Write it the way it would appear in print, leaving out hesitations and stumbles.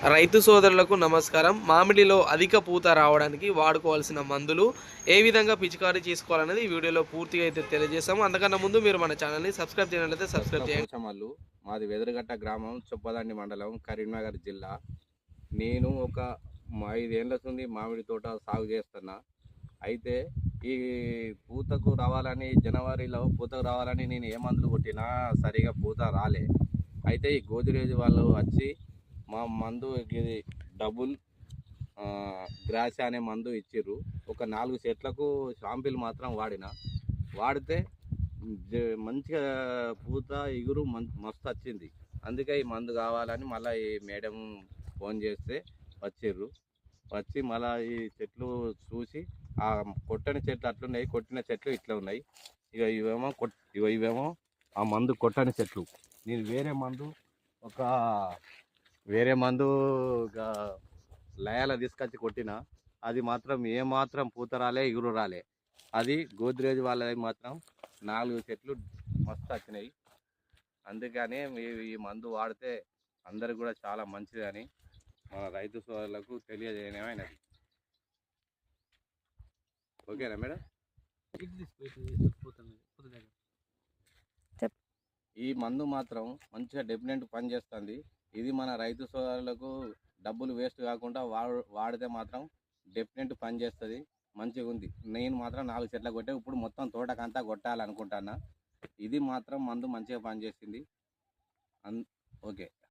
రైతు సోదరులకు నమస్కారం. మామిడిలో అధిక పూత రావడానికి వాడుకోవాల్సిన మందులు ఏ విధంగా పిచికారీ చేసుకోవాలనేది ఈ వీడియోలో పూర్తిగా అయితే తెలియజేస్తాము. అంతకన్నా ముందు మీరు మన ఛానల్ని సబ్స్క్రైబ్ చేయనట్లయితే దసరా సబ్స్క్రైబ్ చేయండి. పోచమల్లు. మాది వెదురుగట్ట గ్రామం, చొప్పదండి మండలం, కరీంనగర్ జిల్లా. నేను ఒక 5 ఏండ్ల నుండి మామిడి తోట సాగు చేస్తున్నా. అయితే ఈ పూతకు రావాలని, జనవరిలో పూతకు రావాలని నేను ఏ మందులు కొట్టినా సరిగా పూత రాలే. అయితే ఈ గోదిరేజ్ వాళ్ళు వచ్చి మా మందు ఇది డబుల్ గ్రాస్ అనే మందు ఇచ్చిర్రు. ఒక 4 చెట్లకు షాంపిల్ మాత్రం వాడితే మంచిగా పూత ఇగురు మస్తు వచ్చింది. అందుకే ఈ మందు కావాలని మళ్ళీ ఈ మేడం ఫోన్ చేస్తే వచ్చిర్రు. వచ్చి మళ్ళీ ఈ చెట్లు చూసి ఆ కొట్టని చెట్లు అట్లున్నాయి, కొట్టిన చెట్లు ఇట్లా ఉన్నాయి. ఇక ఇవేమో ఆ మందు కొట్టని చెట్లు. నేను ఒక వేరే మందు ఇక లయాల తీసుకొచ్చి కొట్టిన, అది మాత్రం ఏమాత్రం పూత రాలే, ఇగురు రాలే. అది గోద్రేజ్ వాళ్ళది మాత్రం 4 చెట్లు మస్తు వచ్చినాయి. అందుకని ఈ మందు వాడితే అందరికి కూడా చాలా మంచిదని మన రైతు సోదరులకు తెలియజేయమైనది. ఓకేనా మేడం? ఈ మందు మాత్రం మంచిగా డెఫినెట్ పని చేస్తుంది. ఇది మన రైతు సోదరులకు డబ్బులు వేస్ట్ కాకుండా వాడితే మాత్రం డెఫినెట్ పని చేస్తుంది. మంచిగా ఉంది. నేను మాత్రం 4 చెట్ల కొట్టే, ఇప్పుడు మొత్తం తోటకంతా కొట్టాలనుకుంటున్నా. ఇది మాత్రం మందు మంచిగా పనిచేసింది. ఓకే.